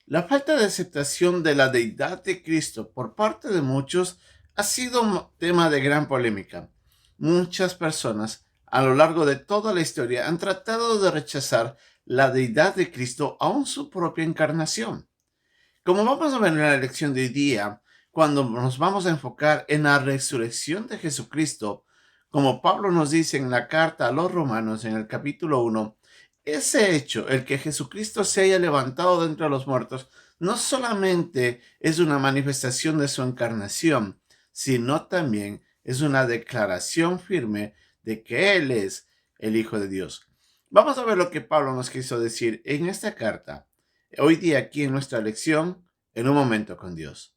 La falta de aceptación de la deidad de Cristo por parte de muchos ha sido un tema de gran polémica. Muchas personas a lo largo de toda la historia han tratado de rechazar la deidad de Cristo aun su propia encarnación. Como vamos a ver en la lección de hoy día, cuando nos vamos a enfocar en la resurrección de Jesucristo, como Pablo nos dice en la carta a los Romanos en el capítulo 1, ese hecho, el que Jesucristo se haya levantado de entre los muertos, no solamente es una manifestación de su encarnación, sino también es una declaración firme de que Él es el Hijo de Dios. Vamos a ver lo que Pablo nos quiso decir en esta carta hoy día aquí en nuestra lección, en un momento con Dios.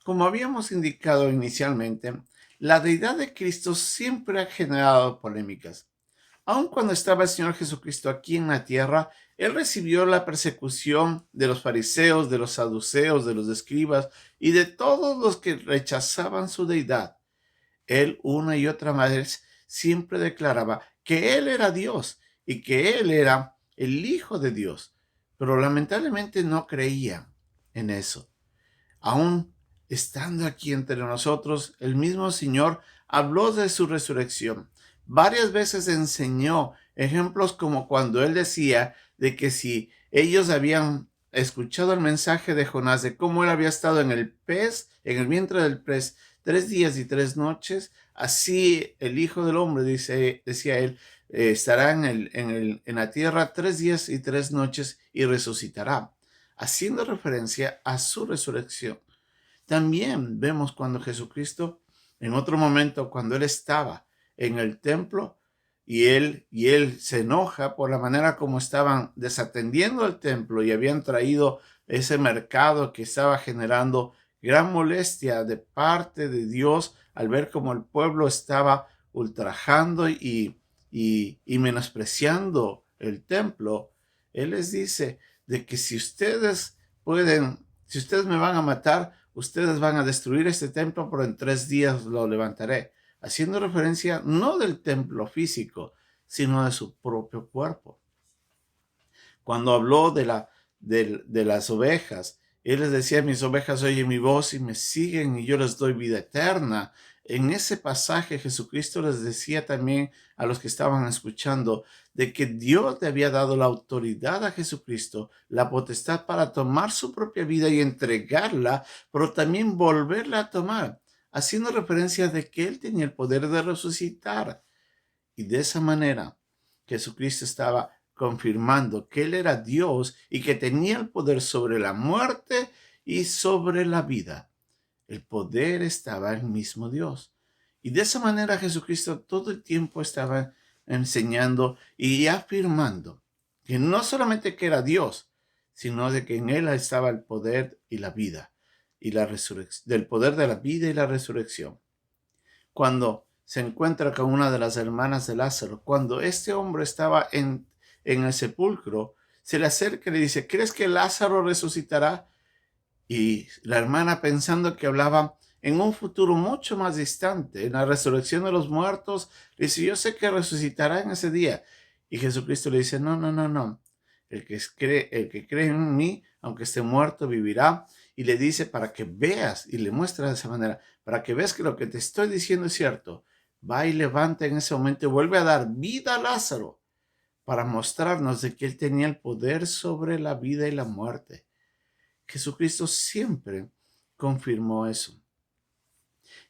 Como habíamos indicado inicialmente, la deidad de Cristo siempre ha generado polémicas. Aun cuando estaba el Señor Jesucristo aquí en la tierra, Él recibió la persecución de los fariseos, de los saduceos, de los escribas y de todos los que rechazaban su deidad. Él una y otra vez siempre declaraba que Él era Dios y que Él era el Hijo de Dios, pero lamentablemente no creía en eso. Aún estando aquí entre nosotros, el mismo Señor habló de su resurrección. Varias veces enseñó ejemplos como cuando Él decía de que si ellos habían escuchado el mensaje de Jonás de cómo Él había estado en el pez, en el vientre del pez, 3 días y 3 noches, así el Hijo del Hombre, decía Él, estará en la tierra 3 días y 3 noches y resucitará, haciendo referencia a su resurrección. También vemos cuando Jesucristo, en otro momento, cuando Él estaba en el templo y él se enoja por la manera como estaban desatendiendo el templo y habían traído ese mercado que estaba generando gran molestia de parte de Dios al ver cómo el pueblo estaba ultrajando y menospreciando el templo. Él les dice de que si ustedes me van a matar, ustedes van a destruir este templo, pero en 3 días lo levantaré. Haciendo referencia no del templo físico, sino de su propio cuerpo. Cuando habló de las ovejas, Él les decía, mis ovejas oyen mi voz y me siguen y yo les doy vida eterna. En ese pasaje Jesucristo les decía también a los que estaban escuchando de que Dios le había dado la autoridad a Jesucristo, la potestad para tomar su propia vida y entregarla, pero también volverla a tomar, haciendo referencia de que Él tenía el poder de resucitar. Y de esa manera Jesucristo estaba confirmando que Él era Dios y que tenía el poder sobre la muerte y sobre la vida. El poder estaba en el mismo Dios. Y de esa manera Jesucristo todo el tiempo estaba enseñando y afirmando que no solamente que era Dios, sino de que en Él estaba el poder y la vida y la resurrección, del poder de la vida y la resurrección. Cuando se encuentra con una de las hermanas de Lázaro, cuando este hombre estaba en el sepulcro, se le acerca y le dice, ¿crees que Lázaro resucitará? Y la hermana, pensando que hablaba en un futuro mucho más distante, en la resurrección de los muertos, le dice, yo sé que resucitará en ese día. Y Jesucristo le dice, no, no, no, no. El que cree en mí, aunque esté muerto, vivirá. Y le dice para que veas, y le muestra de esa manera, para que veas que lo que te estoy diciendo es cierto. Va y levanta en ese momento y vuelve a dar vida a Lázaro para mostrarnos de que él tenía el poder sobre la vida y la muerte. Jesucristo siempre confirmó eso.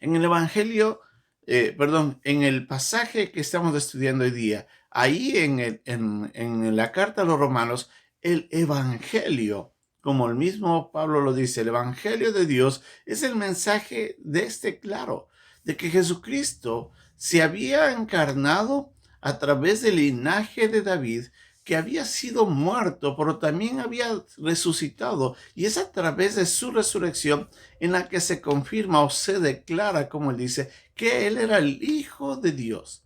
En el Evangelio, en el pasaje que estamos estudiando hoy día, ahí en la carta a los Romanos, el Evangelio, como el mismo Pablo lo dice, el Evangelio de Dios es el mensaje de este claro, de que Jesucristo se había encarnado a través del linaje de David, que había sido muerto, pero también había resucitado, y es a través de su resurrección en la que se confirma o se declara, como él dice, que él era el Hijo de Dios.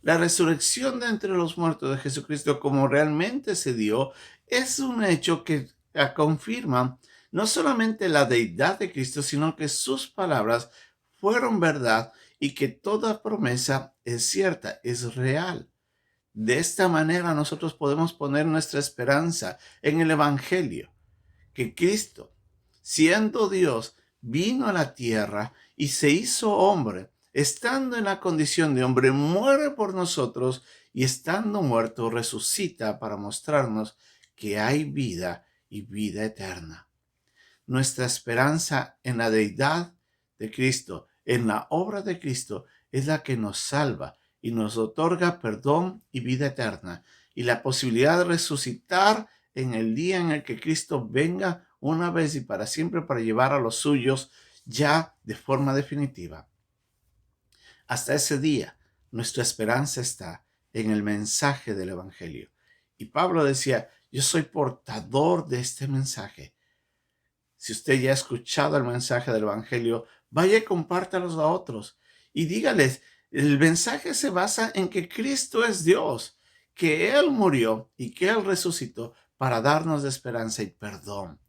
La resurrección de entre los muertos de Jesucristo, como realmente se dio, es un hecho que confirma no solamente la deidad de Cristo, sino que sus palabras fueron verdad y que toda promesa es cierta, es real. De esta manera nosotros podemos poner nuestra esperanza en el Evangelio, que Cristo, siendo Dios, vino a la tierra y se hizo hombre. Estando en la condición de hombre, muere por nosotros y estando muerto, resucita para mostrarnos que hay vida y vida eterna. Nuestra esperanza en la deidad de Cristo, en la obra de Cristo, es la que nos salva y nos otorga perdón y vida eterna y la posibilidad de resucitar en el día en el que Cristo venga una vez y para siempre para llevar a los suyos ya de forma definitiva. Hasta ese día, nuestra esperanza está en el mensaje del Evangelio. Y Pablo decía, yo soy portador de este mensaje. Si usted ya ha escuchado el mensaje del Evangelio, vaya y compártalos a otros y dígales, el mensaje se basa en que Cristo es Dios, que Él murió y que Él resucitó para darnos esperanza y perdón.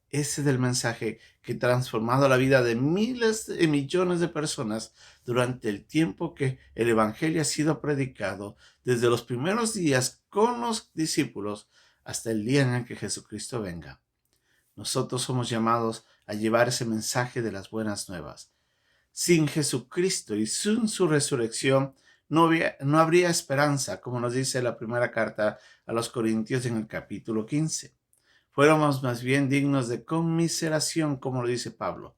Ese es el mensaje que ha transformado la vida de miles y millones de personas durante el tiempo que el Evangelio ha sido predicado, desde los primeros días con los discípulos hasta el día en el que Jesucristo venga. Nosotros somos llamados a llevar ese mensaje de las buenas nuevas. Sin Jesucristo y sin su resurrección no habría esperanza, como nos dice la primera carta a los Corintios en el capítulo 15. Fuéramos más bien dignos de conmiseración, como lo dice Pablo.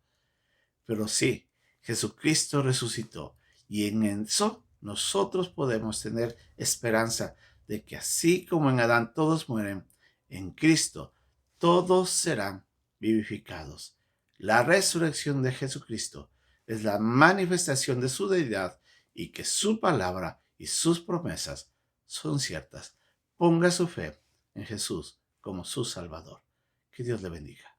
Pero sí, Jesucristo resucitó y en eso nosotros podemos tener esperanza de que así como en Adán todos mueren, en Cristo todos serán vivificados. La resurrección de Jesucristo es la manifestación de su deidad y que su palabra y sus promesas son ciertas. Ponga su fe en Jesús como su Salvador. Que Dios le bendiga.